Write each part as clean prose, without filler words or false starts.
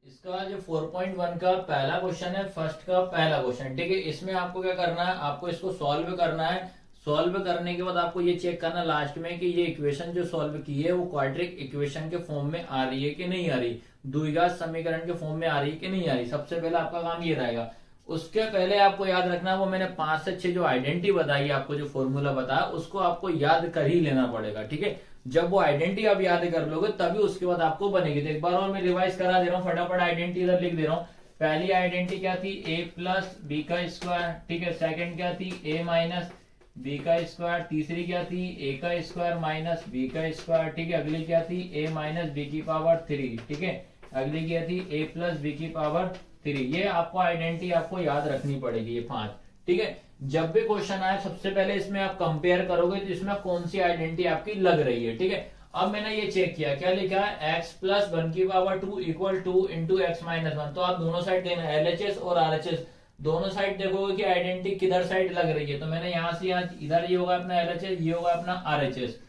इसका जो 4.1 का पहला क्वेश्चन है, फर्स्ट का पहला क्वेश्चन, ठीक है। इसमें आपको क्या करना है, आपको इसको सॉल्व करना है। सॉल्व करने के बाद आपको ये चेक करना लास्ट में कि ये इक्वेशन जो सॉल्व की है वो क्वाड्रिक इक्वेशन के फॉर्म में आ रही है कि नहीं आ रही, द्विघात समीकरण के फॉर्म में आ रही है कि नहीं आ रही। सबसे पहले आपका काम ये रहेगा। उसके पहले आपको याद रखना, वो मैंने 5 से 6 जो आइडेंटिटी बताई, आपको जो फॉर्मूला बताया, उसको आपको याद कर ही लेना पड़ेगा, ठीक है। जब वो आइडेंटिटी आप याद कर लोगे तभी उसके बाद आपको बनेगी। तो एक बार और मैं रिवाइज करा दे रहा हूँ, फटाफट आइडेंटिटी इधर लिख दे रहा हूँ। पहली आइडेंटिटी क्या थी, a प्लस बी का स्क्वायर, ठीक है। सेकंड क्या थी, a माइनस बी का स्क्वायर। तीसरी क्या थी, a का स्क्वायर माइनस बी का स्क्वायर, ठीक है। अगली क्या थी, a माइनस बी की पावर 3, ठीक है। अगली क्या थी, a प्लस बी की पावर 3। ये आपको आइडेंटिटी आपको याद रखनी पड़ेगी, ये 5, ठीक है। जब भी क्वेश्चन आए सबसे पहले इसमें आप कंपेयर करोगे तो इसमें कौन सी आइडेंटिटी आपकी लग रही है, ठीक है। अब मैंने ये चेक किया, क्या लिखा है, x प्लस 1 की power 2 equal 2 into x minus 1। तो आप दोनों साइड देना, एलएचएस और आरएचएस दोनों साइड देखोगे कि आइडेंटिटी किधर साइड लग रही है। तो मैंने यहां से यहाँ, इधर ये होगा अपना एलएचएस, ये होगा अपना आरएचएस।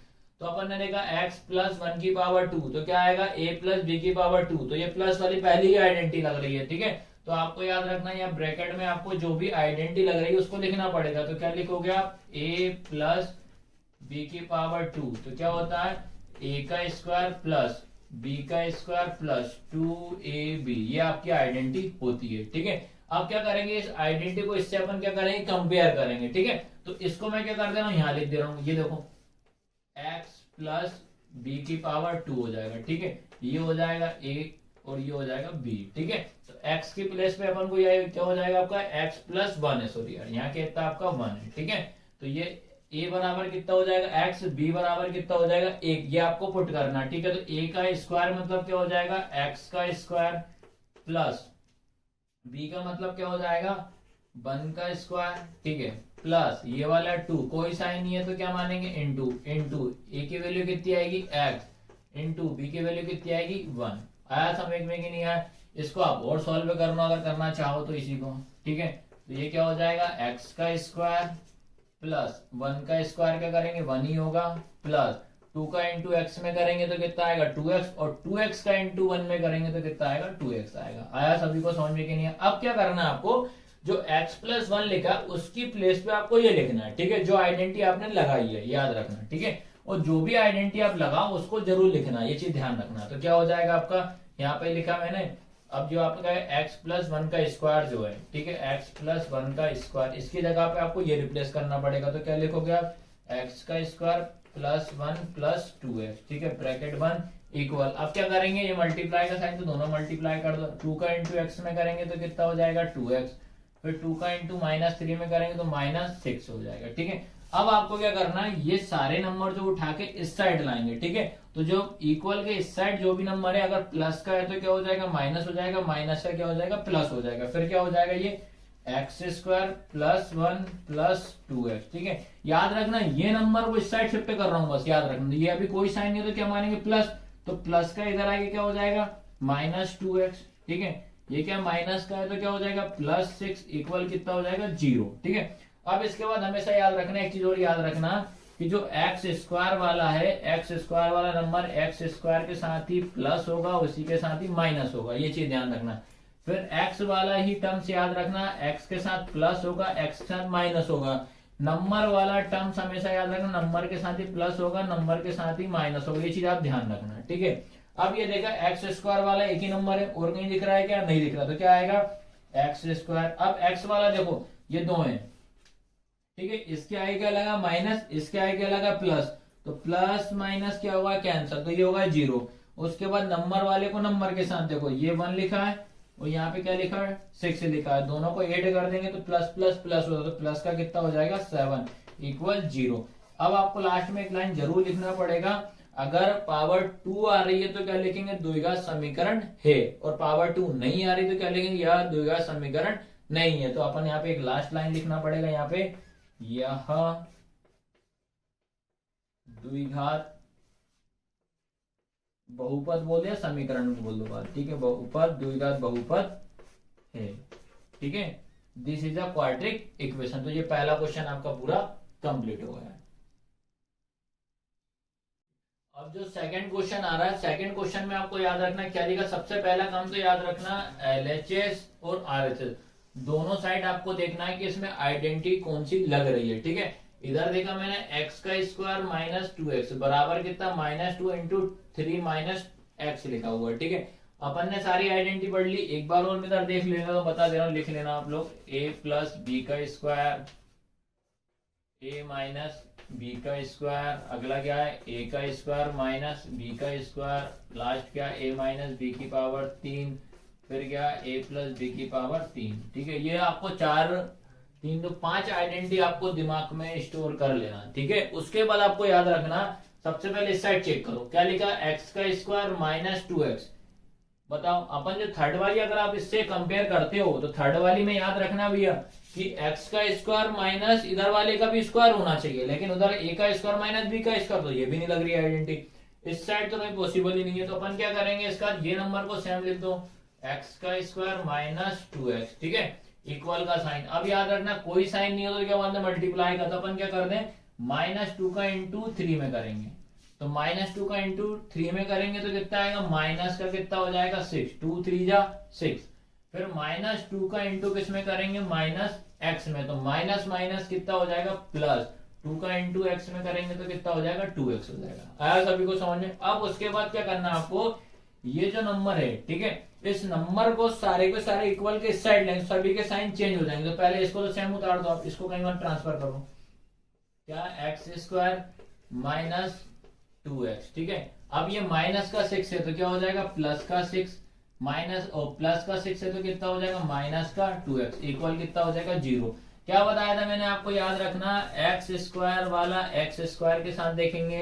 तो अपन ने देखा x प्लस 1 की पावर 2, तो क्या आएगा, a प्लस बी की पावर 2। तो ये प्लस वाली पहली ही आइडेंटिटी लग रही है, ठीक है। तो आपको याद रखना है, यहाँ ब्रैकेट में आपको जो भी आइडेंटिटी लग रही है उसको लिखना पड़ेगा। तो क्या लिखोगे आप, a प्लस बी की पावर 2। तो क्या होता है, a का स्क्वायर प्लस b का स्क्वायर प्लस 2ab, ये आपकी आइडेंटिटी होती है, ठीक है। अब क्या करेंगे, इस आइडेंटिटी को इससे अपन क्या करेंगे, कंपेयर करेंगे, ठीक है। तो इसको मैं क्या कर दे रहा हूँ, यहाँ लिख दे रहा हूँ, ये देखो x प्लस बी की पावर 2 हो जाएगा, ठीक है। ये हो जाएगा a और ये हो जाएगा b, ठीक है। तो x के प्लेस पे अपन को ये क्या हो जाएगा, आपका x प्लस 1 है, सॉरी यार यहाँ कहता है आपका 1 है, ठीक है। तो ये a बराबर कितना हो जाएगा x, b बराबर कितना हो जाएगा 1, ये आपको पुट करना, ठीक है। तो a का स्क्वायर मतलब क्या हो जाएगा, x का स्क्वायर प्लस b का मतलब क्या हो जाएगा, 1 का स्क्वायर, ठीक है, प्लस ये वाला 2, कोई साइन नहीं है तो क्या मानेंगे, इंटू इंटू a की वैल्यू कितनी आएगी x, इंटू b की वैल्यू कितनी आएगी 1। आया समझ में कि नहीं आया। इसको आप और सॉल्व करना अगर करना चाहो तो इसी को, ठीक है। तो ये क्या हो जाएगा, x का स्क्वायर प्लस 1 का स्क्वायर क्या करेंगे 1 ही होगा, प्लस 2 का इंटू एक्स में करेंगे तो कितना आएगा 2x, और 2x का इंटू 1 में करेंगे तो कितना आएगा 2x आएगा। आया सभी को समझ में कि नहीं। अब क्या करना है आपको, जो x प्लस 1 लिखा उसकी प्लेस पे आपको ये लिखना है, ठीक है, जो आइडेंटिटी आपने लगाई है, याद रखना, ठीक है। और जो भी आइडेंटिटी आप लगाओ उसको जरूर लिखना, ये चीज ध्यान रखना। तो क्या हो जाएगा आपका, यहाँ पे लिखा मैंने, अब जो आपका x प्लस 1 का स्क्वायर जो है, ठीक है, x प्लस 1 का स्क्वायर, इसकी जगह पे आपको ये रिप्लेस करना पड़ेगा। तो क्या लिखोगे आप, x का स्क्वायर प्लस 1 प्लस 2x, ठीक है, ब्रैकेट 1 इक्वल। अब क्या करेंगे, ये मल्टीप्लाई का साइन तो दोनों मल्टीप्लाई कर दो। 2 का इंटू एक्स में करेंगे तो कितना हो जाएगा 2x, फिर 2 का इंटू -3 में करेंगे तो -6 हो जाएगा, ठीक है। अब आपको क्या करना है, ये सारे नंबर जो उठा के इस साइड लाएंगे, ठीक है। तो जो इक्वल के इस साइड जो भी नंबर है, अगर प्लस का है तो क्या हो जाएगा माइनस हो जाएगा, माइनस का क्या हो जाएगा प्लस हो जाएगा। फिर क्या हो जाएगा, ये x square plus 1 plus 2x, ठीक है। याद रखना ये नंबर को इस साइड शिफ्ट कर रहा हूं, बस याद रखना। ये अभी कोई साइन नहीं है तो क्या मानेंगे प्लस, तो प्लस का इधर आगे क्या हो जाएगा -2x, ठीक है। ये क्या माइनस का है तो क्या हो जाएगा +6 इक्वल कितना हो जाएगा 0, ठीक है। अब इसके बाद हमेशा याद रखना, एक चीज और याद रखना कि जो एक्स स्क्वायर वाला है, एक्स स्क्वायर वाला नंबर एक्स स्क्वायर के साथ ही प्लस होगा, उसी के साथ ही माइनस होगा, ये चीज ध्यान रखना। फिर x वाला ही टर्म्स याद रखना, x के साथ प्लस होगा, x के साथ माइनस होगा। नंबर वाला टर्म्स हमेशा याद रखना, नंबर के साथ ही प्लस होगा, नंबर के साथ ही माइनस होगा, ये चीज आप ध्यान रखना, ठीक है। अब ये देखा एक्स स्क्वायर वाला एक ही नंबर है, और कहीं दिख रहा है क्या, नहीं दिख रहा, तो क्या आएगा एक्स स्क्वायर। अब एक्स वाला देखो ये 2 है, ठीक है, इसके आगे क्या लगा माइनस, इसके आगे क्या लगा प्लस, तो प्लस माइनस क्या होगा कैंसल, तो ये होगा 0। उसके बाद नंबर वाले को नंबर के साथ देखो, ये 1 लिखा है और यहाँ पे क्या लिखा है 6 लिखा है, दोनों को ऐड कर देंगे तो प्लस प्लस प्लस होगा, तो प्लस का कितना हो जाएगा 7 इक्वल 0। अब आपको लास्ट में एक लाइन जरूर लिखना पड़ेगा, अगर पावर 2 आ रही है तो क्या लिखेंगे द्विघात समीकरण है, और पावर 2 नहीं आ रही तो क्या लिखेंगे यह द्विघात समीकरण नहीं है। तो अपन यहाँ पे एक लास्ट लाइन लिखना पड़ेगा, यहाँ पे यह द्विघात बहुपद बोल दिया, समीकरण बोल दो बात, ठीक है, बहुपद द्विघात बहुपद है, ठीक है। This is a quadric equation. तो ये पहला क्वेश्चन आपका पूरा कंप्लीट हो गया है। अब जो सेकंड क्वेश्चन आ रहा है, सेकंड क्वेश्चन में आपको याद रखना क्या दिखा, सबसे पहला काम तो याद रखना एलएचएस और आरएचएस दोनों साइड आपको देखना है कि इसमें आइडेंटिटी कौन सी लग रही है। ठीक है, इधर देखा मैंने एक्स का स्क्वायर माइनस 2x बराबर कितना -2 इंटू 3 माइनस एक्स लिखा हुआ है। ठीक है, अपन ने सारी आइडेंटिटी पढ़ ली, एक बार और मैं इधर देख लेना तो बता दे रहा हूँ, लिख लेना आप लोग a प्लस बी का स्क्वायर a माइनस बी का स्क्वायर, अगला क्या है a का स्क्वायर माइनस बी का स्क्वायर, लास्ट क्या a माइनस बी की पावर 3, फिर क्या a प्लस बी की पावर 3। ठीक है, ये आपको 3 तो 5 आइडेंटिटी आपको दिमाग में स्टोर कर लेना। ठीक है, उसके बाद आपको याद रखना, सबसे पहले इस साइड चेक करो क्या लिखा, एक्स का स्क्वायर माइनस 2x। बताओ अपन जो थर्ड वाली अगर आप इससे कंपेयर करते हो तो थर्ड वाली में याद रखना भैया कि एक्स का स्क्वायर माइनस इधर वाले का भी स्क्वायर होना चाहिए, लेकिन उधर ए का स्क्वायर माइनस बी का स्क्वायर तो ये भी नहीं लग रही है आइडेंटिटी, इस साइड तो नहीं पॉसिबल ही नहीं है। तो अपन क्या करेंगे, इसका ये नंबर को सेम लिख दो, एक्स का स्क्वायर माइनस 2x। ठीक है, इक्वल का साइन, अब याद रखना कोई साइन नहीं हो तो क्या बोलते मल्टीप्लाई का, तो अपन क्या कर दें -2 का इंटू 3 में करेंगे, तो -2 का इंटू 3 में करेंगे तो कितना आएगा, माइनस का कितना हो जाएगा 6, 2 3 जा 6, फिर -2 का इंटू किस में करेंगे, माइनस एक्स में, तो माइनस माइनस कितना हो जाएगा प्लस, 2 का इंटू एक्स में करेंगे तो कितना हो जाएगा 2x हो जाएगा। आया सभी को समझ में। अब उसके बाद क्या करना है आपको, ये जो नंबर है ठीक है, इस नंबर को सारे के सारे इक्वल के इस साइड लेंगे, सभी के साइन चेंज हो जाएंगे, तो पहले इसको तो सेम उतार दो, आप इसको कहीं और ट्रांसफर करो, क्या एक्स स्क्वायर माइनस 2x। ठीक है, अब ये माइनस का 6 है तो क्या हो जाएगा प्लस का 6, माइनस और प्लस का 6 है तो कितना हो जाएगा माइनस का 2x, इक्वल कितना हो जाएगा 0। क्या बताया था मैंने आपको, याद रखना एक्स स्क्वायर वाला एक्स स्क्वायर के साथ देखेंगे,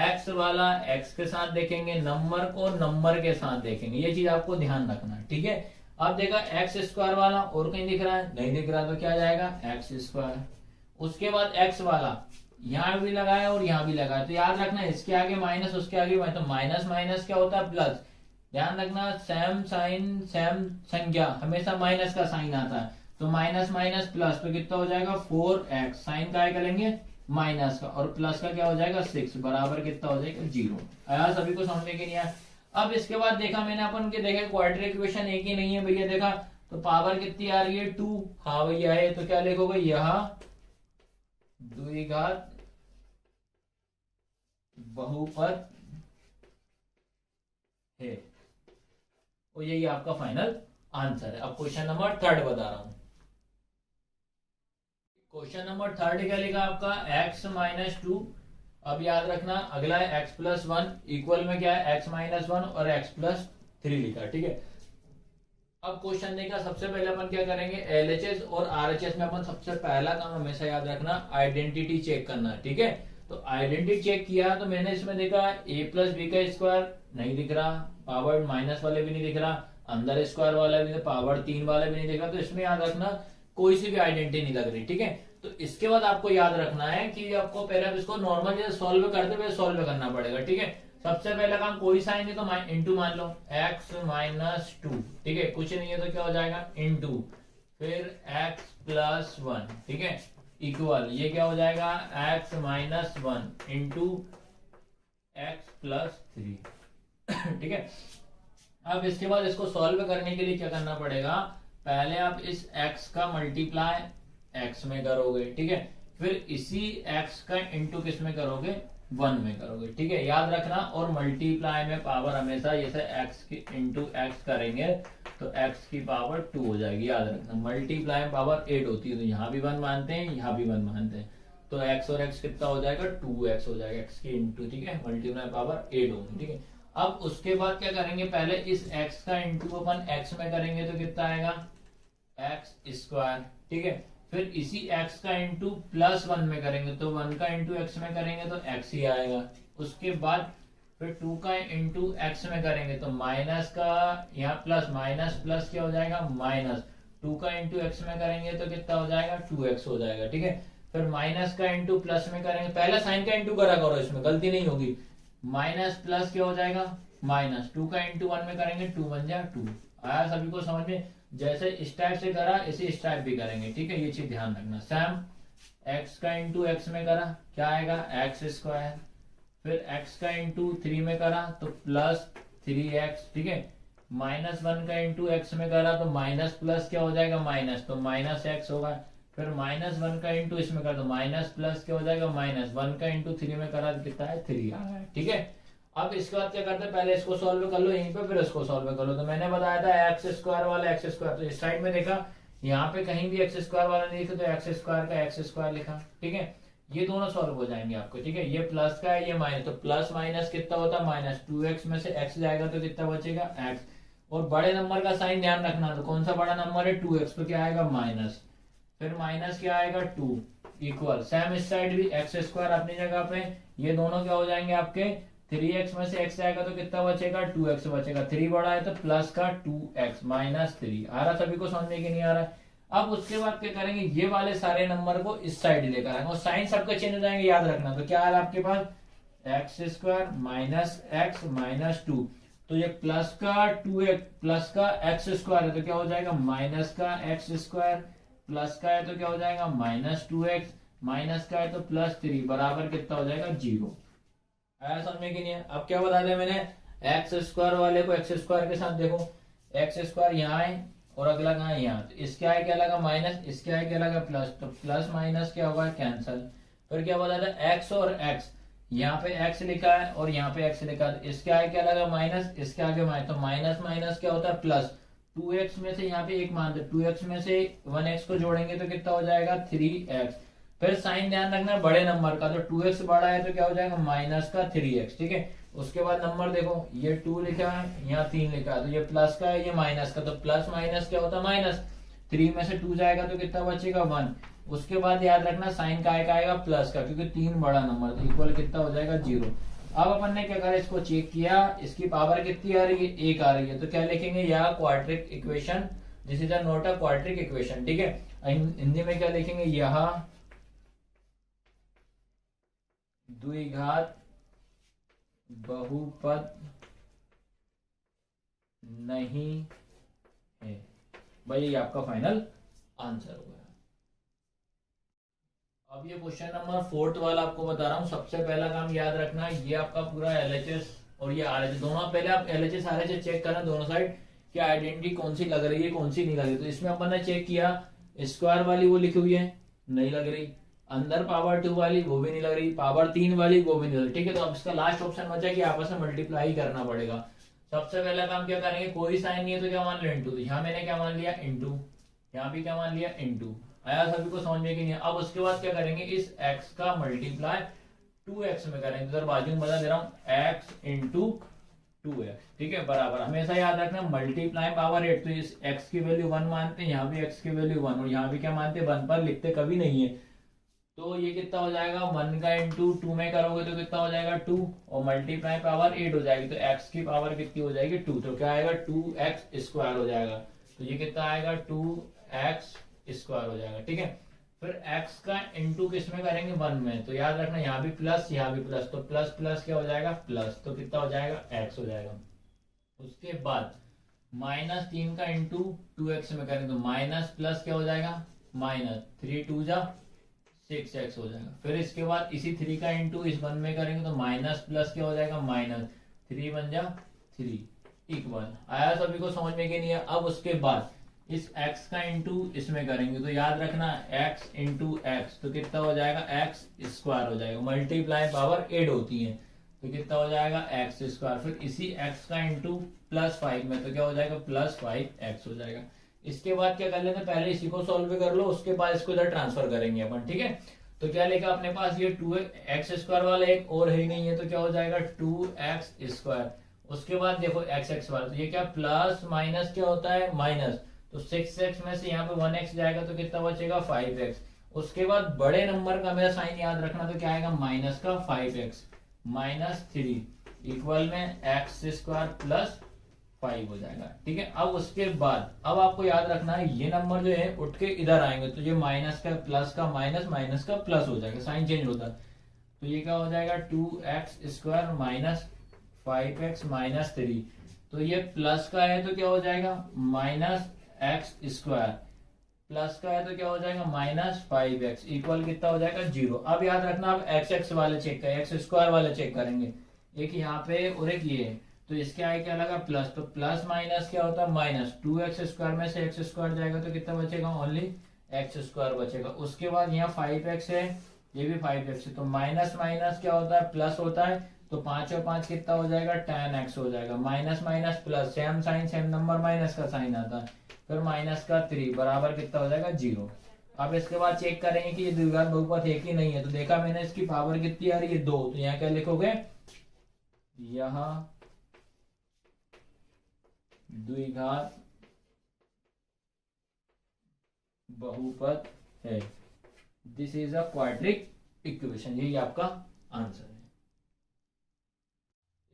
एक्स वाला एक्स के साथ देखेंगे, नंबर को नंबर के साथ देखेंगे, ये चीज आपको ध्यान रखना। ठीक है, अब देखा एक्स स्क्वायर वाला और कहीं दिख रहा है, नहीं दिख रहा, तो क्या जाएगा एक्स स्क्वायर, उसके बाद एक्स वाला यहाँ भी लगाया और यहाँ भी लगाया, तो याद रखना इसके आगे माइनस उसके आगे माइनस, तो माइनस माइनस क्या होता है प्लस, ध्यान रखना सेम साइन सेम संख्या हमेशा माइनस का साइन आता है, तो माइनस माइनस प्लस, तो कितना हो जाएगा 4x, साइन का करेंगे माइनस का और प्लस का क्या हो जाएगा 6 बराबर कितना हो जाएगा 0। आया सभी को समझ में कि नहीं आया। अब इसके बाद देखा मैंने अपन के देखे क्वाड्रेटिक इक्वेशन एक ही नहीं है भैया, देखा तो पावर कितनी आ रही है 2, हाँ भैया है, तो क्या लिखोगे यहाँ द्विघात बहुपद है, और यही आपका फाइनल आंसर है। अब क्वेश्चन नंबर 3 बता रहा हूं, क्वेश्चन नंबर 3 क्या लिखा आपका x माइनस 2, अब याद रखना अगला है x प्लस 1, इक्वल में क्या है x माइनस 1 और x प्लस 3 लिखा। ठीक है, अब क्वेश्चन देखा, सबसे पहले अपन क्या करेंगे एलएचएस और आरएचएस में अपन सबसे पहला काम हमेशा याद रखना आइडेंटिटी चेक करना। ठीक है, तो आइडेंटिटी चेक किया तो मैंने इसमें देखा a प्लस बी का स्क्वायर नहीं दिख रहा, पावर माइनस वाले भी नहीं दिख रहा, अंदर स्क्वायर वाला भी, पावर 3 वाला भी नहीं दिख रहा, तो इसमें याद रखना कोई सी भी आइडेंटिटी नहीं लग रही। ठीक है, तो इसके बाद आपको याद रखना है कि आपको पहले इसको नॉर्मल जैसे सॉल्व करते हुए सॉल्व करना पड़ेगा। ठीक है, सबसे पहला काम कोई साइन है तो इंटू मान लो x माइनस 2, ठीक है, कुछ नहीं है तो क्या हो जाएगा इंटू, फिर x प्लस 1, ठीक है, इक्वल ये क्या हो जाएगा x minus 1 into x plus 3। ठीक है, अब इसके बाद इसको सॉल्व करने के लिए क्या करना पड़ेगा, पहले आप इस x का मल्टीप्लाई x में करोगे, ठीक है, फिर इसी x का इंटू किस में करोगे 1 में करोगे। ठीक है, याद रखना, और मल्टीप्लाई में पावर हमेशा जैसे x की इंटू एक्स करेंगे तो x की पावर 2 हो जाएगी। याद रखना मल्टीप्लाई में पावर 8 होती है, तो यहाँ भी 1 मानते हैं यहाँ भी 1 मानते हैं, तो x और x कितना हो जाएगा 2x हो जाएगा, x की इंटू, ठीक है, मल्टीप्लाई पावर 8 होगी। ठीक है, अब उसके बाद क्या करेंगे, पहले इस x का इंटू अपन x में करेंगे तो कितना आएगा x स्क्वायर, ठीक है, फिर इसी x का इंटू प्लस 1 में करेंगे तो 1 का इंटू x में करेंगे तो x ही आएगा, उसके बाद फिर 2 का इंटू x में करेंगे तो माइनस का यहाँ प्लस माइनस प्लस क्या हो जाएगा माइनस, 2 का इंटू x में करेंगे तो कितना हो जाएगा 2x हो जाएगा। ठीक है, फिर माइनस का इंटू प्लस में करेंगे, पहले साइन का इंटू करा करो, इसमें गलती नहीं होगी, माइनस प्लस क्या हो जाएगा माइनस, 2 का इंटू 1 में करेंगे 2 1 जा 2। आया सभी को समझ में, जैसे इस टाइप से करा इसी इस टाइप भी करेंगे। ठीक है, ये चीज ध्यान रखना, सैम x का इंटू एक्स में करा क्या आएगा एक्स स्क्वायर, फिर x का इंटू 3 में करा तो प्लस 3x, ठीक है। -1 का इंटू x में करा तो माइनस प्लस क्या हो जाएगा माइनस, तो माइनस x होगा। फिर -1 का इंटू इसमें करा तो माइनस प्लस क्या हो जाएगा -1 का इंटू 3 में करा तो कितना है 3 आ रहा है, ठीक है। अब इसके बाद क्या करते हैं, पहले इसको सॉल्व कर लो यहीं पे, फिर इसको सॉल्व कर लो। तो मैंने बताया था एक्स स्क्वायर वाला एक्स स्क्वायर, तो इस साइड में देखा यहाँ पे कहीं भी एक्स स्क्वायर वाला नहीं लिखा तो एक्स स्क्वायर का एक्स स्क्वायर लिखा, ठीक है। ये दोनों सॉल्व हो जाएंगे आपको, ठीक है। ये प्लस का है, ये माइनस, तो प्लस माइनस कितना होता है माइनस, 2x में से x जाएगा तो कितना बचेगा x। और बड़े नंबर का साइन ध्यान रखना, तो कौन सा बड़ा नंबर है 2x, तो क्या आएगा माइनस, फिर माइनस क्या आएगा 2 इक्वल, सेम इस साइड भी एक्स स्क्वायर अपनी जगह पे, ये दोनों क्या हो जाएंगे आपके 3x में से x आएगा तो कितना बचेगा 2x बचेगा, 3 बड़ा है तो प्लस का 2x माइनस 3। आ रहा सभी को समझ में कि नहीं आ रहा है। अब उसके बाद क्या करेंगे, ये वाले सारे नंबर को इस साइड लेकर आएंगे और साइन सबके चेंज हो जाएंगे, याद रखना। तो क्या है आपके पास X square minus X minus 2, तो ये प्लस का 2x प्लस का एक्स स्क्वायर है तो क्या हो जाएगा माइनस का एक्स स्क्वायर, प्लस का है तो क्या हो जाएगा माइनस 2x, माइनस का है तो प्लस 3 बराबर कितना हो जाएगा 0। आया समझ में कि नहीं है। अब क्या बता दिया मैंने, एक्स स्क्वायर वाले को एक्स स्क्वायर के साथ देखो, एक्स स्क्वायर यहाँ है और अगला कहाँ है यहाँ, तो इसके आए क्या लगा माइनस, इसके आए क्या लगा प्लस, तो प्लस माइनस क्या होगा कैंसल। फिर क्या बता था एक्स और एक्स, यहाँ पे एक्स लिखा है और यहाँ पे एक्स लिखा है, इसके आगे क्या लगा माइनस, इसके आगे माइनस, तो माइनस माइनस क्या होता है प्लस, 2x में से यहाँ पे एक मान दे, 2x में से 1x को जोड़ेंगे तो कितना हो जाएगा 3x। फिर साइन ध्यान रखना बड़े नंबर का, तो 2x बड़ा है तो क्या हो जाएगा माइनस का 3x, ठीक है। उसके बाद नंबर देखो, ये 2 लिखा है यहाँ 3 लिखा है, तो ये प्लस का है ये माइनस का, तो प्लस माइनस क्या होता है माइनस, 3 में से 2 जाएगा तो कितना बचेगा 1। उसके बाद याद रखना साइन का आएगा प्लस का, क्योंकि 3 बड़ा नंबर, तो इक्वल कितना हो जाएगा 0। अब अपन ने क्या करा, इसको चेक किया, इसकी पावर कितनी आ रही है 1 आ रही है, तो क्या लिखेंगे यह quadric equation, this is not a quadric equation, ठीक है। हिंदी में क्या लिखेंगे, यह द्विघात बहुपद नहीं है। भाई ये आपका फाइनल आंसर हो गया। अब ये क्वेश्चन नंबर 4 वाला आपको बता रहा हूं। सबसे पहला काम याद रखना, ये आपका पूरा एलएचएस और ये आरएचएस दोनों, पहले आप एलएचएस आरएचएस चेक करना दोनों साइड कि आइडेंटिटी कौन सी लग रही है कौन सी नहीं लग रही। तो इसमें अपन ने चेक किया, स्क्वायर वाली वो लिखी हुई है नहीं लग रही, अंदर पावर 2 वाली वो भी नहीं लग रही, पावर 3 वाली वो भी नहीं लग रही, ठीक है। तो अब इसका लास्ट ऑप्शन बचा कि आपस में मल्टीप्लाई करना पड़ेगा। सबसे पहला काम क्या करेंगे, कोई साइन नहीं है तो क्या मान लो इंटू, तो यहाँ मैंने क्या मान लिया इंटू, यहाँ भी क्या मान लिया इंटू। आया सभी को समझ में कि नहीं। अब उसके बाद क्या करेंगे, इस x का मल्टीप्लाई 2x में करेंगे, तो बाजू में बता दे रहा हूँ x इंटू 2x, ठीक है, बराबर। हमेशा याद रखना मल्टीप्लाई पावर 8, तो इस x की वैल्यू 1 मानते हैं, यहाँ भी x की वैल्यू 1 और यहाँ भी क्या मानते हैं 1 पर लिखते कभी नहीं है। तो ये कितना हो जाएगा 1 का इंटू 2 में करोगे तो कितना हो जाएगा 2 और मल्टीप्लाई पावर 8 हो जाएगी, तो x की पावर कितनी हो जाएगी 2, तो क्या आएगा 2x स्क्वायर हो जाएगा। तो ये कितना आएगा 2x स्क्वायर हो जाएगा, ठीक है। फिर x का इंटू किस में करेंगे 1 में, तो याद रखना यहाँ भी प्लस यहाँ भी प्लस, तो प्लस प्लस क्या हो जाएगा प्लस, तो कितना हो जाएगा x हो जाएगा। उसके बाद -3 का इंटू 2x में करेंगे तो माइनस प्लस क्या हो जाएगा माइनस, 3 2 जा 6x हो जाएगा। फिर इसके बाद इसी 3 का इंटू इस 1 में करेंगे तो माइनस प्लस क्या हो जाएगा माइनस, 3 बन जा 3 इक्वल। आया सभी को समझ में कि नहीं है। अब उसके बाद इस x का इंटू इसमें करेंगे तो याद रखना x इंटू एक्स, तो कितना हो जाएगा x स्क्वायर हो जाएगा, मल्टीप्लाई पावर 8 होती है तो कितना हो जाएगा x स्क्वायर। फिर इसी x का इंटू +5 में तो क्या हो जाएगा +5x हो जाएगा। इसके बाद क्या कर लेते हैं, पहले इसी को सॉल्व कर लो, उसके बाद इसको इधर ट्रांसफर करेंगे अपन, ठीक है। तो क्या लेगा अपने पास ये 2x स्क्वायर वाला एक और है ही नहीं है, तो क्या हो जाएगा 2x स्क्वायर। उसके बाद देखो x वाला, तो ये क्या प्लस माइनस क्या होता है माइनस, तो 6x में से यहाँ पे 1x जाएगा तो कितना बचेगा 5x। उसके बाद बड़े नंबर का मेरा साइन याद रखना, तो क्या आएगा माइनस का 5x -3 इक्वल में x स्क्वायर प्लस 5 हो जाएगा, ठीक है। अब उसके बाद अब आपको याद रखना है ये नंबर जो है उठ के इधर आएंगे, तो ये माइनस का प्लस का माइनस माइनस का प्लस हो जाएगा, साइन चेंज होता है। तो ये क्या हो जाएगा 2x स्क्वायर माइनस 5x -3, तो ये प्लस का है तो क्या हो जाएगा -x स्क्वायर प्लस का है तो क्या हो जाएगा -5x इक्वल कितना हो जाएगा 0। अब याद रखना, आप एक्स एक्स वाले चेक करें, एक्स स्क्वायर वाले चेक करेंगे, एक यहाँ पे और एक ये है, तो इसके आगे क्या लगा प्लस, तो प्लस माइनस क्या होता है -2x स्क्वायर में से एक्स स्क्वायर जाएगा तो कितना बचेगा ओनली एक्स स्क्वायर बचेगा। उसके बाद यहाँ 5x है, ये भी 5x है, तो माइनस माइनस क्या होता है प्लस होता है, तो 5 और 5 कितना हो जाएगा 10x हो जाएगा। Minus minus plus, same sign same number, minus का साइन आता है, फिर माइनस का 3 बराबर कितना हो जाएगा 0। अब इसके बाद चेक करेंगे कि ये द्विघात बहुपद एक ही नहीं है, तो देखा मैंने इसकी पावर कितनी आ रही है 2, तो यहाँ क्या लिखोगे, यहाँ द्विघात बहुपद है। This is a quadric equation, यही आपका आंसर है।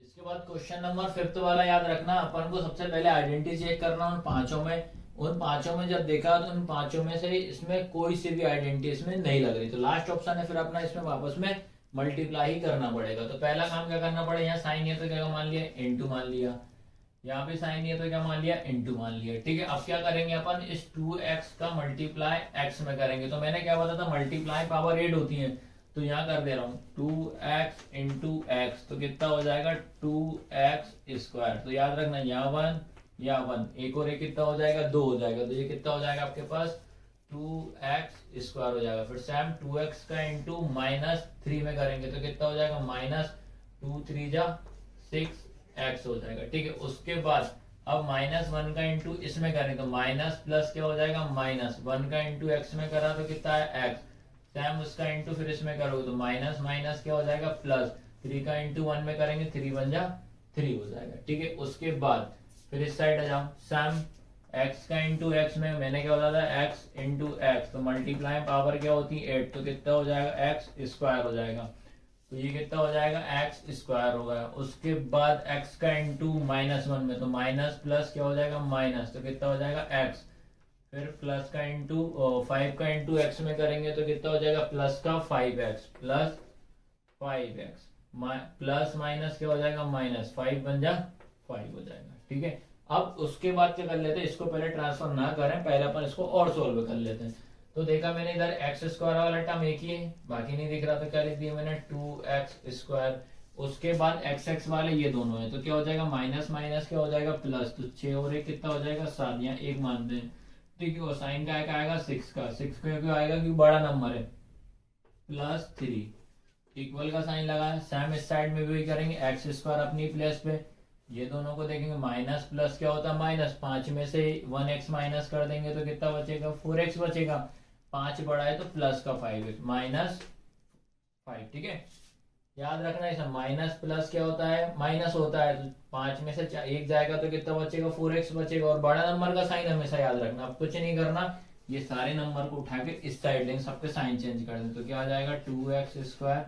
इसके बाद क्वेश्चन नंबर 5 वाला याद रखना, अपन को सबसे पहले आइडेंटिटी चेक करना उन पांचों में जब देखा तो उन पांचों में से इसमें कोई सी भी आइडेंटिटी इसमें नहीं लग रही, तो लास्ट ऑप्शन है, फिर अपना इसमें वापस में मल्टीप्लाई ही करना पड़ेगा। तो पहला काम क्या करना पड़ेगा, यहाँ साइन है तो क्या मान लिया इनटू मान लिया, यहाँ पे साइन है तो क्या मान लिया इनटू मान लिया, ठीक है। अब क्या करेंगे अपन, इस 2x का मल्टीप्लाई x में करेंगे, तो मैंने क्या बताया था मल्टीप्लाई पावर 8 होती है, तो यहाँ कर दे रहा हूँ 2x इंटू एक्स, तो कितना हो जाएगा 2x स्क्वायर। तो याद रखना यहाँ 1 यहाँ 1, एक और एक कितना हो जाएगा 2 हो जाएगा, तो ये कितना हो जाएगा आपके पास 2x स्क्वायर हो जाएगा। फिर सेम 2x का इंटू -3 में करेंगे तो कितना हो जाएगा -2 3 जा 6x हो जाएगा, ठीक है। उसके बाद अब -1 का इंटू इसमें करें तो माइनस प्लस क्या हो जाएगा -1 का इंटू x में करा तो कितना है x, सेम उसका इंटू फिर इसमें करोगे तो माइनस माइनस क्या हो जाएगा प्लस, 3 का इंटू 1 में करेंगे 3 बन जा 3 हो जाएगा, ठीक है। उसके बाद फिर इस साइड आ जाओ, सम x का इंटू x में मैंने क्या होता था x इंटू एक्स, तो मल्टीप्लाई पावर क्या होती है 8, तो कितना हो जाएगा x स्क्वायर हो जाएगा, तो ये कितना हो जाएगा x स्क्वायर हो गया। उसके बाद x का इंटू -1 में, तो माइनस प्लस क्या हो जाएगा माइनस, तो कितना हो जाएगा x, फिर प्लस का इंटू 5 का इंटू x में करेंगे तो कितना हो जाएगा प्लस का 5x plus 5x plus minus क्या हो जाएगा -5 बन जा 5 हो जाएगा, ठीक है। अब उसके बाद क्या कर लेते हैं, इसको पहले ट्रांसफर ना करें, पहले अपन इसको और सोल्व कर लेते हैं। तो देखा मैंने इधर एक्स स्क्वायर वाला टर्म एक ही है, बाकी नहीं दिख रहा, तो क्या लिख दिया मैंने 2x स्क्वायर। उसके बाद एक्स एक्स वाले ये दोनों है, तो क्या हो जाएगा माइनस माइनस क्या हो जाएगा प्लस, तो 6 और 1 कितना हो जाएगा 7, यहाँ 1 मानते हैं, ठीक है। साइन का आएगा 6 का, 6 क्यों आएगा क्योंकि बड़ा नंबर है, +3 इक्वल का साइन लगाया। सेम इस साइड में भी करेंगे, एक्स स्क्वायर अपनी प्लेस पे, ये दोनों को देखेंगे माइनस प्लस क्या होता है माइनस, 5 में से 1x माइनस कर देंगे तो कितना बचेगा 4x बचेगा, 5 बड़ा है तो प्लस का 5x -5, ठीक है। याद रखना है, माइनस प्लस क्या होता है माइनस होता है, तो 5 में से 1 जाएगा तो कितना बचेगा 4x बचेगा, और बड़ा नंबर का साइन हमेशा याद रखना। अब कुछ नहीं करना, ये सारे नंबर को उठा के इस साइड लेंगे, सबके साइन चेंज कर दें, तो क्या आ जाएगा 2x स्क्वायर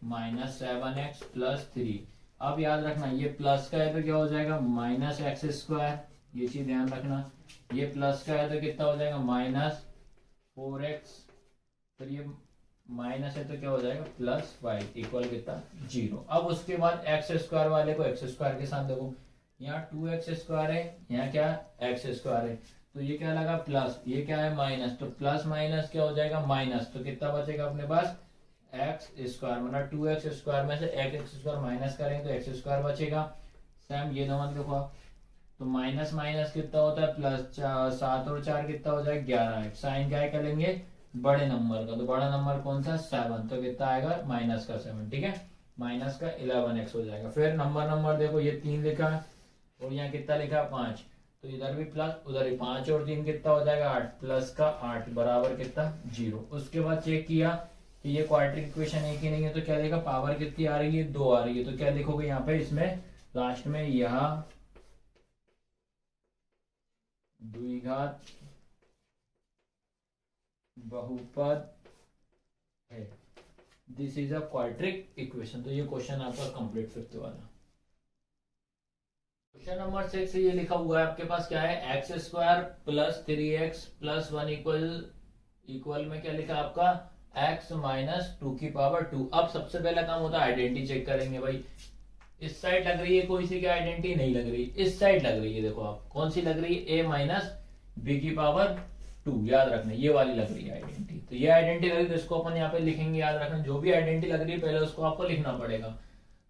-7x +3। अब याद रखना ये प्लस का है तो क्या हो जाएगा -x स्क्वायर, ये चीज ध्यान रखना, ये प्लस का है तो कितना हो जाएगा -4x, फिर ये माइनस है तो क्या हो जाएगा +5 इक्वल कितना 0। अब उसके बाद एक्स स्क्वायर वाले को एक्स स्क्वायर के साथ देखो, यहाँ 2x स्क्वायर है, यहाँ क्या एक्स स्क्वायर है, तो ये क्या लगा प्लस, ये क्या है माइनस, तो प्लस माइनस क्या हो जाएगा माइनस, तो कितना बचेगा अपने पास एक्स स्क्वायर, मतलब 2x स्क्वायर में से एक्स स्क्वायर माइनस करेंगे तो एक्स स्क्वायर बचेगा। सेम ये दोनों देखो, तो माइनस माइनस कितना होता है प्लस, 7 और 4 कितना हो जाएगा 11, साइन क्या करेंगे बड़े नंबर का, तो बड़ा नंबर कौन सा 7, तो कितना आएगा -7, ठीक है, -11x हो जाएगा। फिर नंबर देखो, ये 3 लिखा है और यहाँ कितना लिखा 5, तो इधर भी प्लस उधर ही 5 और 3 कितना हो जाएगा 8, प्लस का 8 बराबर कितना 0। उसके बाद चेक किया कि ये क्वाड्रेटिक इक्वेशन एक ही नहीं है, तो क्या देखा पावर कितनी आ रही है 2 आ रही है, तो क्या लिखोगे यहाँ पे इसमें लास्ट में, यहाँ द्विघात बहुपद है, this is a quadratic equation. तो ये क्वेश्चन आपका कंप्लीट 5th वाला। क्वेश्चन नंबर 6 ये लिखा हुआ है आपके पास, क्या है x स्क्वायर +3x +1 इक्वल में क्या लिखा आपका x -2 अब सबसे पहला काम होता है आइडेंटिटी चेक करेंगे भाई, इस साइड लग रही है कोई सी की आइडेंटिटी नहीं लग रही, इस साइड लग रही है, देखो आप कौन सी लग रही है a -b⁴ टू, याद रखना ये वाली लग रही है आइडेंटिटी। तो ये आइडेंटिटी लग रही है तो इसको अपन यहाँ पे लिखेंगे, याद रखना जो भी आइडेंटिटी लग रही है पहले उसको आपको लिखना पड़ेगा।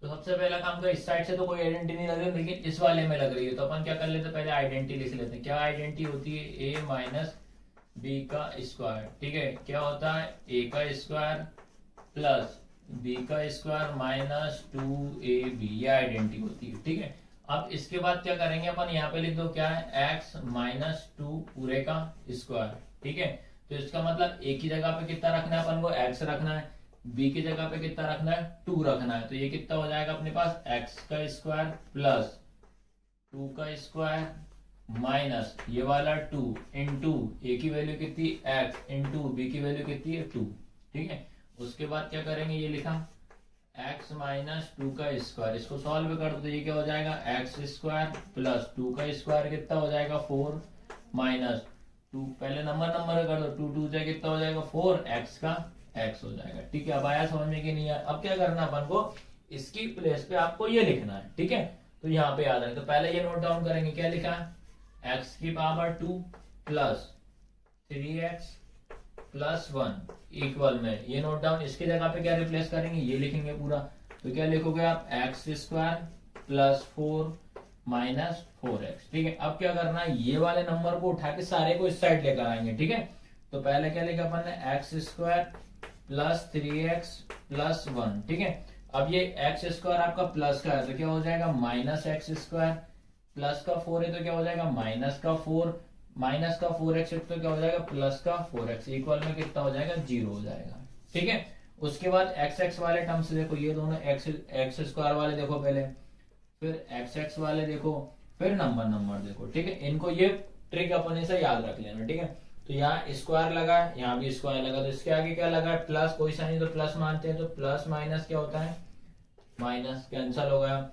तो सबसे पहला काम कर, इस साइड से तो कोई आइडेंटिटी नहीं लग रही लेकिन इस वाले में लग रही है, तो अपन क्या कर लेते हैं पहले आइडेंटिटी लिख लेते हैं। क्या आइडेंटिटी होती है, ए माइनस बी का स्क्वायर, ठीक है। क्या होता है, ए का स्क्वायर प्लस बी का स्क्वायर माइनस 2ab, ये आइडेंटिटी होती है, ठीक है। अब इसके बाद क्या करेंगे अपन, यहाँ पे लिख दो क्या है, x माइनस 2 पूरे का स्क्वायर, ठीक है। तो इसका मतलब a की जगह पे कितना रखना है अपन को, x रखना है, b की जगह पे कितना रखना है, 2 रखना है। तो ये कितना हो जाएगा अपने पास, x का स्क्वायर प्लस 2 का स्क्वायर माइनस ये वाला 2 इंटू a की वैल्यू कितनी x इंटू b की वैल्यू कितनी है 2, ठीक है। उसके बाद क्या करेंगे, ये लिखा x माइनस 2 का स्क्वायर, इसको सॉल्व कर दो तो ये क्या हो जाएगा, x स्क्वायर प्लस 2 का स्क्वायर कितना हो जाएगा 4 माइनस 2, पहले नंबर कर दो, 2 2 से कितना हो जाएगा 4, x का x हो जाएगा, ठीक है। अब आया समझ में कि नहीं आया। अब क्या करना अपन को, इसकी प्लेस पे आपको ये लिखना है, ठीक है। तो यहाँ पे याद रखें, तो पहले ये नोट डाउन करेंगे, क्या लिखा है, x की power 2 plus 3x plus 1 equal में, ये नोट डाउन, इसकी जगह पे क्या रिप्लेस करेंगे, ये लिखेंगे पूरा। तो क्या लिखोगे आप, x square plus 4 minus 4x, ठीक है। अब क्या करना है, ये वाले नंबर को उठा के सारे को इस साइड लेकर आएंगे, ठीक है। तो पहले क्या लिखा अपन ने, x square plus 3x plus 1, ठीक है। अब ये एक्स स्क्वायर आपका प्लस का है तो क्या हो जाएगा, माइनस एक्स स्क्वायर, प्लस का 4 है तो क्या हो जाएगा, माइनस का 4, माइनस का 4x तो क्या हो जाएगा, प्लस का 4x, इक्वल में कितना हो जाएगा, 0 हो जाएगा, ठीक है। उसके बाद x वाले टर्म से देखो, ये दोनों x स्क्वायर वाले देखो पहले, फिर x वाले देखो, फिर नंबर देखो, ठीक है। इनको ये ट्रिक अपने से याद रख लेना, ठीक है। तो यहाँ स्क्वायर लगा, यहाँ भी स्क्वायर लगा, तो इसके आगे क्या लगा, प्लस, कोई सा नहीं तो प्लस मानते हैं, तो प्लस माइनस क्या होता है, माइनस, कैंसल हो गया।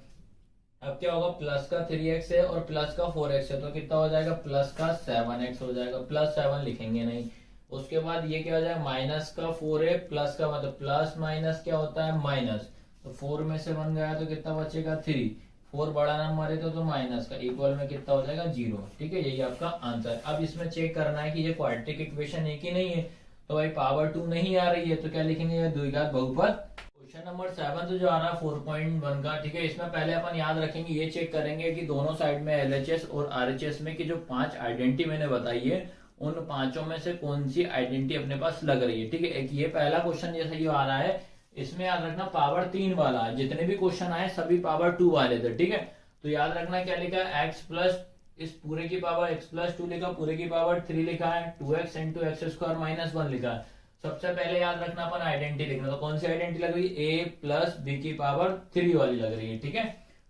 अब क्या होगा, प्लस का 3x है और प्लस का 4x है तो कितना हो जाएगा, प्लस का 7x हो जाएगा, प्लस 7 लिखेंगे नहीं। उसके बाद ये क्या हो जाएगा, माइनस का 4 है, प्लस का मतलब प्लस माइनस क्या होता है, माइनस, तो 4 में से 1 गया तो कितना बचेगा 3, 4 बड़ा नंबर है तो माइनस का, इक्वल में कितना हो जाएगा 0, ठीक है। यही आपका आंसर। अब इसमें चेक करना है कि ये क्वाड्रेटिक इक्वेशन एक ही नहीं है, तो भाई पावर 2 नहीं आ रही है तो क्या लिखेंगे, द्विघात बहुपद। क्वेश्चन नंबर 7 जो आ रहा है 4.1 का, ठीक है। इसमें पहले अपन याद रखेंगे, ये चेक करेंगे कि दोनों साइड में LHS और RHS में की जो 5 आइडेंटिटी मैंने बताई है उन पांचों में से कौन सी आइडेंटिटी अपने पास लग रही है, ठीक है। एक ये पहला क्वेश्चन जैसे ये आ रहा है, इसमें याद रखना पावर 3 वाला है, जितने भी क्वेश्चन आए सभी पावर 2 वाले थे, ठीक है। तो याद रखना क्या लिखा है, x प्लस इस पूरे की पावर x प्लस 2 लिखा, पूरे की पावर 3 लिखा है, 2x into X square minus 1 लिखा है। सबसे पहले याद रखना अपन आइडेंटिटी लिखना, तो कौन सी आइडेंटिटी लग रही है, a प्लस बी की पावर 3 वाली लग रही है, ठीक है।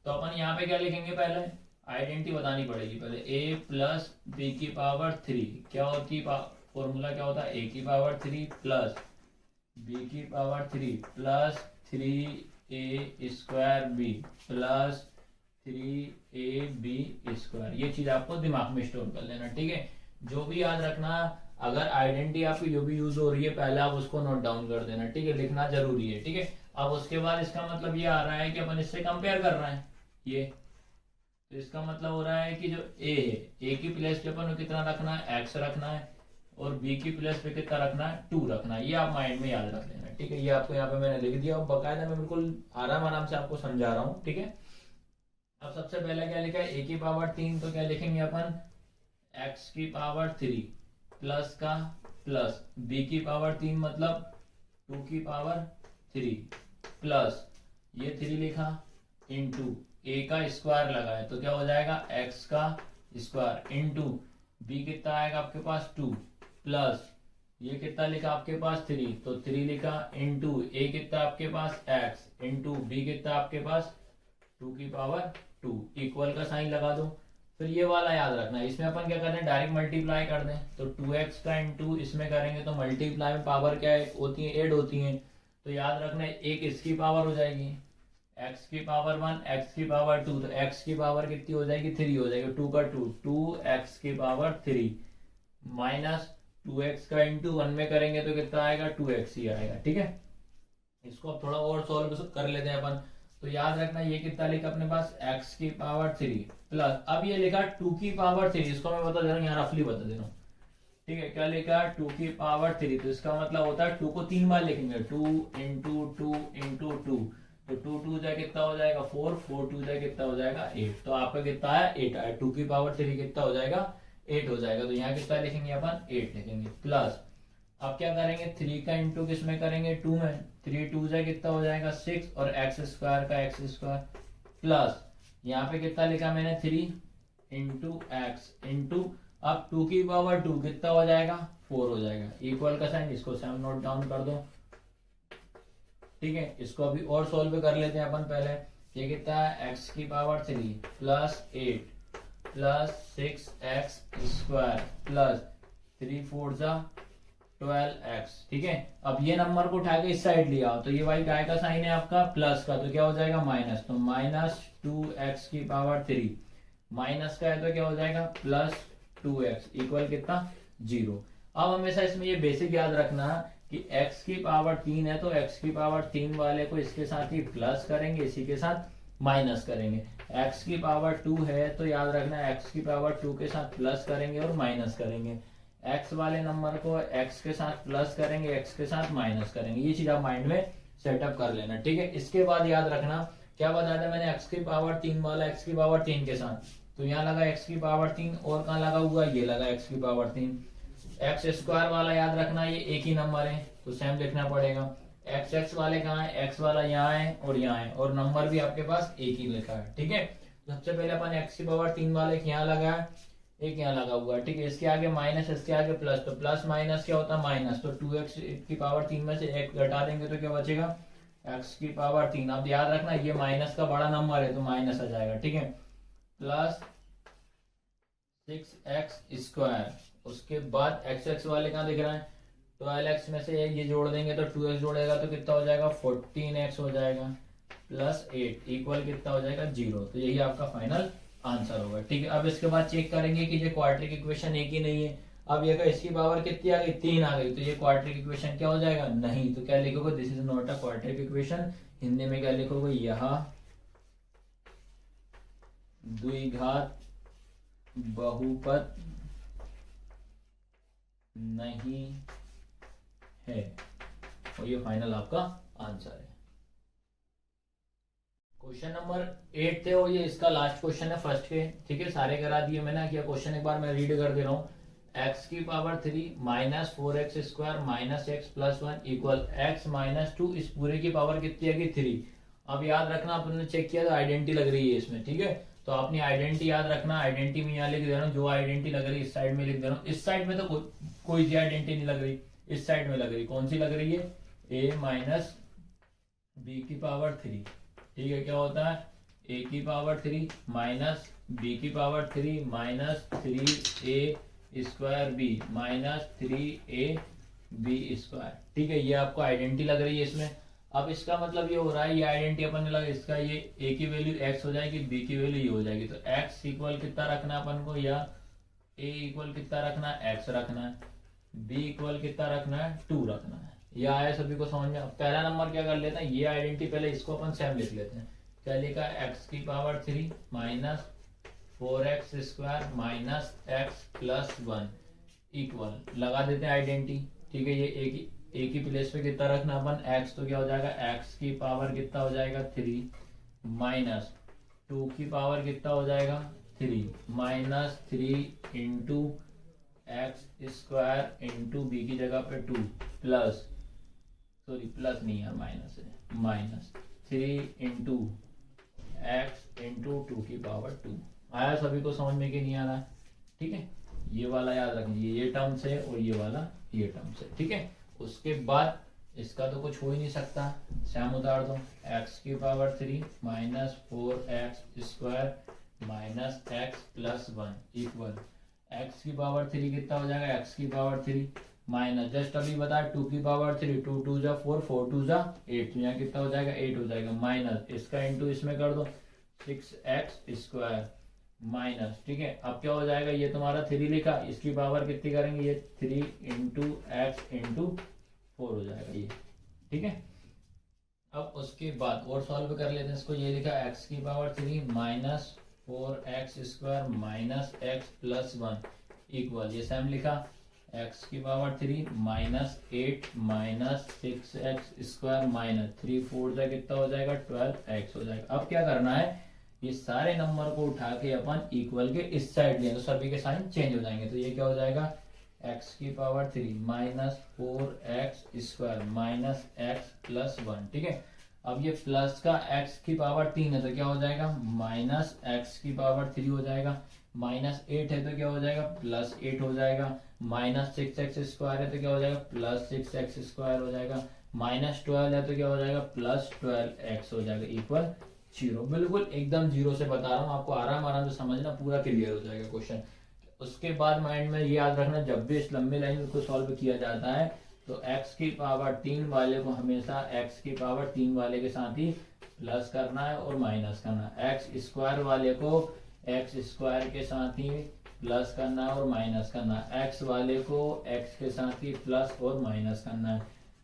तो अपन यहाँ पे क्या लिखेंगे, पहले आइडेंटिटी बतानी पड़ेगी, पहले a प्लस बी की पावर 3 क्या होती है, फॉर्मूला क्या होता है, a की पावर 3 प्लस b की power 3 plus 3a square b plus 3ab square. ये चीज आपको दिमाग में स्टोर कर लेना, ठीक है। जो भी याद रखना, अगर आइडेंटिटी आपकी जो भी यूज हो रही है पहले आप उसको नोट डाउन कर देना, ठीक है, लिखना जरूरी है, ठीक है। अब उसके बाद इसका मतलब ये आ रहा है कि अपन इससे कंपेयर कर रहे हैं ये, तो इसका मतलब हो रहा है कि जो a है, a की प्लेस पे अपन को कितना रखना है, x रखना है, और b की प्लेस पे कितना रखना है, 2 रखना है। ये आप माइंड में याद रख लेना, ठीक है। ये आपको यहाँ पे मैंने लिख दिया और बकायदा मैं बिल्कुल आराम से आपको समझा रहा हूँ, ठीक है। अब सबसे पहले क्या लिखा है, a की पावर 3, तो क्या लिखेंगे अपन, x की पावर 3 प्लस का प्लस b की पावर 3 मतलब 2 की पावर 3 प्लस ये 3 लिखा इंटू a का स्क्वायर लगाए तो क्या हो जाएगा, x का स्क्वायर इंटू b कितना आएगा आपके पास 2 प्लस ये कितना लिखा आपके पास 3 तो 3 लिखा इंटू a कितना आपके पास x इंटू b कितना आपके पास 2 की पावर 2, इक्वल का साइन लगा दो। फिर ये वाला याद रखना है, इसमें अपन क्या करते हैं, डायरेक्ट मल्टीप्लाई कर दें, तो 2x का इंटू इसमें करेंगे तो मल्टीप्लाई में पावर क्या होती है, ऐड होती है। तो याद रखना है एक इसकी पावर हो जाएगी x की पावर 1, x की पावर 2, तो x की पावर कितनी हो जाएगी 3 हो जाएगी, 2 का 2, 2x की पावर 3 माइनस 2x का इंटू 1 में करेंगे तो कितना आएगा 2x ही आएगा, ठीक है। इसको अब थोड़ा और सॉल्व कर लेते हैं अपन। तो याद रखना ये कितना लिखा अपने पास, x की पावर 3 प्लस अब ये लिखा 2 की पावर 3, इसको मैं बता दे रहा हूँ, यहाँ रफली बता दे रहा हूँ, ठीक है, क्या लिखा, 2 की पावर 3, तो इसका मतलब होता है 2 को 3 बार लिखेंगे, 2 इंटू 2 इंटू 2, तो 2 2 जाए कितना हो जाएगा 4, 4 2 जाए कितना हो जाएगा 8, तो आपका कितना है 8 आया, 2 की पावर 3 कितना हो जाएगा 8 हो जाएगा, तो यहाँ कितना लिखेंगे अपन 8 लिखेंगे, प्लस अब क्या करेंगे 3 का इंटू किस में करेंगे 2 में, 3 2 जाए कितना हो जाएगा 6 और एक्स स्क्वायर का एक्स स्क्वायर, प्लस यहाँ पे कितना लिखा मैंने 3 इंटू एक्स इंटू, अब 2 की पावर 2 कितना हो जाएगा 4 हो जाएगा, इक्वल का साइन, इसको सेम नोट डाउन कर दो। ठीक है, इसको अभी और सॉल्व कर लेते हैं अपन पहले, ये कितना है x की power 3 plus 8 plus 6x square plus 3 4 जा 12x। ठीक है, अब ये नंबर को उठा के इस साइड लिया तो ये भाई काय का साइन है आपका प्लस का, तो क्या हो जाएगा माइनस, तो -2x की पावर 3 माइनस का है तो क्या हो जाएगा प्लस 2x इक्वल कितना 0। अब हमेशा इसमें ये बेसिक याद रखना कि x की पावर 3 है तो x की पावर 3 वाले को इसके साथ ही प्लस करेंगे, इसी के साथ माइनस करेंगे। x की पावर 2 है तो याद रखना x की पावर 2 के साथ प्लस करेंगे और माइनस करेंगे, x वाले नंबर को x के साथ प्लस करेंगे, x के साथ माइनस करेंगे, ये चीज आप माइंड में सेटअप कर लेना। ठीक है, इसके बाद याद रखना क्या बताया था मैंने, x की पावर 3 वाला x की पावर 3 के साथ, तो यहाँ लगा x की पावर 3 और कहाँ लगा हुआ ये लगा x की पावर 3, एक्स स्क्वायर वाला याद रखना ये एक ही नंबर है तो सेम लिखना पड़ेगा, एक्स एक्स वाले कहाँ है, एक्स वाला यहाँ है और यहाँ है और नंबर भी आपके पास एक ही लिखा है। ठीक है, सबसे पहले अपन एक्स की पावर 3 वाले यहाँ लगा है, एक यहाँ लगा हुआ है। ठीक है, इसके आगे माइनस, इसके आगे प्लस, तो प्लस माइनस क्या होता है माइनस, तो 2x की पावर 3 में से एक घटा देंगे तो क्या बचेगा x की पावर 3। अब याद रखना ये माइनस का बड़ा नंबर है तो माइनस आ जाएगा। ठीक है, प्लस 6x स्क्वायर, उसके बाद एक्स एक्स वाले कहाँ दिख रहा है 12x में से ये जोड़ देंगे तो 2x जोड़ेगा तो कितना हो जाएगा 14x हो जाएगा प्लस 8 इक्वल कितना हो जाएगा 0, तो यही आपका फाइनल आंसर होगा। ठीक है, अब इसके बाद चेक करेंगे कि ये क्वाड्रेटिक इक्वेशन एक ही नहीं है। अब ये इसकी पावर कितनी आ गई 3 आ गई, तो ये क्वाड्रेटिक इक्वेशन क्या हो जाएगा नहीं, तो क्या लिखोगे this is not a quadratic equation, Hindi में क्या लिखोगे यह द्विघात बहुपद नहीं है, और ये फाइनल आपका आंसर है। क्वेश्चन नंबर 8 थे और ये इसका लास्ट क्वेश्चन है फर्स्ट के। ठीक है, सारे करा दिए मैंने, क्या क्वेश्चन एक बार मैं रीड कर दे रहा हूँ, x की power 3 minus 4x square minus x plus 1 equal x minus 2, इस पूरे की पावर कितनी है कि 3। अब याद रखना आपने चेक किया तो आइडेंटिटी लग रही है इसमें। ठीक है, तो अपनी आइडेंटिटी याद रखना, आइडेंटिटी में यहाँ लिख दे रहा हूँ, जो आइडेंटिटी लग रही है इस साइड में लिख दे रहा हूँ, इस साइड में तो कोई सी आइडेंटिटी नहीं लग रही, इस साइड में लग रही, कौन सी लग रही है a माइनस बी की पावर 3। ठीक है, क्या होता है a की पावर 3 माइनस b की power 3 minus 3a square b minus 3a b square. ठीक है, ये आपको आइडेंटिटी लग रही है इसमें। अब इसका मतलब ये हो रहा है ये आइडेंटिटी अपन ने लगा, इसका ये a की वैल्यू x हो जाएगी, b की वैल्यू ये हो जाएगी, तो x इक्वल कितना रखना है अपन को, या a इक्वल कितना रखना है x रखना है, b इक्वल कितना रखना है 2 रखना है। ये आया सभी को समझ में। अब पहला नंबर क्या कर लेते हैं, ये आइडेंटिटी पहले इसको अपन सेम लिख लेते हैं, क्या लिखा x की power 3 minus 4x square minus x plus 1 equal लगा देते हैं आइडेंटिटी। ठीक है, ये एक ही प्लेस पे कितना रखना अपन x, तो क्या हो जाएगा x की पावर कितना हो जाएगा 3 माइनस 2 की पावर कितना हो जाएगा 3 minus 3 into X square into B की जगह पे 2 प्लस, सॉरी प्लस नहीं है माइनस है, माइनस 3 इंटू एक्स इंटू 2 की पावर 2। आया सभी को समझ में कि नहीं आ रहा है। ठीक है, ये वाला याद रखिए, ये टर्म से और ये वाला ये टर्म से। ठीक है, उसके बाद इसका तो कुछ हो ही नहीं सकता, सैम उतार दो, x की power 3 minus 4x square minus x plus 1 equal x की पावर 3 कितना हो जाएगा x की पावर 3 माइनस जस्ट अभी बताया 2 की पावर 3, 2 2 जा 4, 4 2 जा 8, तो यहाँ कितना हो जाएगा 8 हो जाएगा, माइनस इसका इंटू इसमें कर दो 6x स्क्वायर माइनस। ठीक है, अब क्या हो जाएगा, ये तुम्हारा 3 लिखा, इसकी पावर कितनी करेंगे, ये 3 इंटू एक्स इंटू 4 हो जाएगा ये। ठीक है, अब उसके बाद और सॉल्व कर लेते हैं इसको, ये लिखा x की power 3 minus 4x square minus x plus 1 equal, ये सेम लिखा एक्स की power 3 minus 8 minus 6x² minus 3 4 से कितना हो जाएगा 12x हो जाएगा। अब क्या करना है, ये सारे नंबर को उठा के अपन इक्वल के इस साइड लें तो सभी के साइन चेंज हो जाएंगे। तो ये क्या हो जाएगा, x की power 3 minus 4x² minus x+1। ठीक है, अब ये प्लस का x की पावर 3 है तो क्या हो जाएगा, माइनस x की पावर 3 हो जाएगा। माइनस 8 है तो क्या हो जाएगा, प्लस 8 हो जाएगा। माइनस 6x² है तो क्या हो जाएगा, प्लस 6x² हो जाएगा। माइनस 12 है तो क्या हो जाएगा, प्लस 12x हो जाएगा इक्वल 0। बिल्कुल एकदम जीरो से बता रहा हूँ, आपको आराम आराम से समझना, पूरा क्लियर हो जाएगा क्वेश्चन। उसके बाद माइंड में ये याद रखना, जब भी इस लंबी लाइन को सॉल्व किया जाता है तो x की पावर 3 वाले को हमेशा x की पावर 3 वाले के साथ ही प्लस करना है और माइनस करना है। x² वाले को x² के साथ ही प्लस करना है और माइनस करना है। x वाले को x के साथ ही प्लस और माइनस करना है।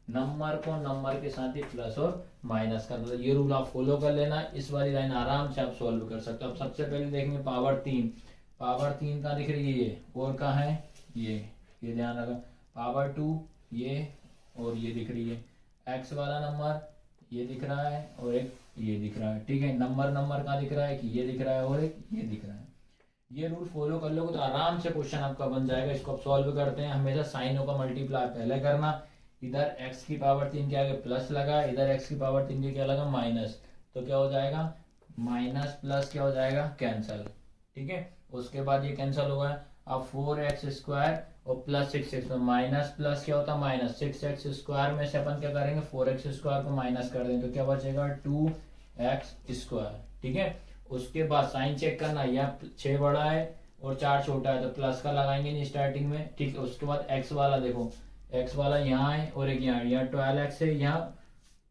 नंबर को नंबर के साथ ही प्लस और माइनस करना है। ये रूल आप फॉलो कर लेना, इस वाली लाइन आराम से आप सॉल्व कर सकते हो। अब सबसे पहले देखेंगे पावर 3। पावर 3 का दिख रही है ये, और कहाँ है ये ध्यान रखना। पावर 2 ये, और ये दिख रही है। x वाला नंबर ये दिख रहा है और एक ये दिख रहा है। ठीक है, नंबर का दिख रहा है कि ये दिख रहा है और एक ये दिख रहा है। ये रूल फॉलो कर लोगे तो आराम से क्वेश्चन आपका बन जाएगा। इसको आप सॉल्व करते हैं, हमेशा साइनों का मल्टीप्लाई पहले करना। इधर x की पावर 3 के आगे प्लस लगा, इधर x की पावर 3 के क्या लगा, माइनस। तो क्या हो जाएगा, माइनस प्लस क्या हो जाएगा, कैंसल। ठीक है, उसके बाद ये कैंसल होगा। अब 4x² और प्लस 6x, माइनस प्लस क्या होता है, माइनस। 6x² में से अपन क्या करेंगे, 4x² को माइनस कर देंगे तो क्या बचेगा, 2x²। ठीक है, उसके बाद साइन चेक करना, यहाँ 6 बड़ा है और 4 छोटा है तो प्लस का लगाएंगे नहीं स्टार्टिंग में। ठीक है, उसके बाद x वाला देखो, x वाला यहाँ है और एक यहाँ 12x है, यहाँ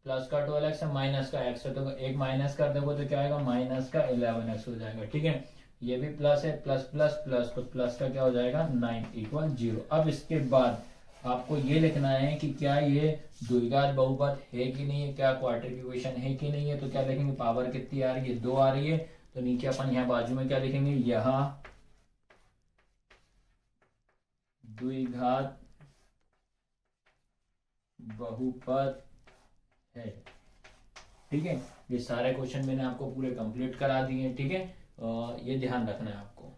प्लस का 12x है, माइनस का x है, तो एक माइनस कर दोगे तो क्या आएगा, माइनस का 11x हो जाएगा। ठीक है, ये भी प्लस है, प्लस प्लस प्लस, तो प्लस का क्या हो जाएगा, 9 इक्वल 0। अब इसके बाद आपको ये लिखना है कि क्या ये द्विघात बहुपद है कि नहीं है, क्या क्वाड्रेटिक इक्वेशन है कि नहीं है। तो क्या लिखेंगे, पावर कितनी आ रही है, 2 आ रही है, तो नीचे अपन यहाँ बाजू में क्या लिखेंगे, यहाँ द्विघात बहुपद है। ठीक है, ये सारे क्वेश्चन मैंने आपको पूरे कंप्लीट करा दिए हैं। ठीक है, ये ध्यान रखना है आपको।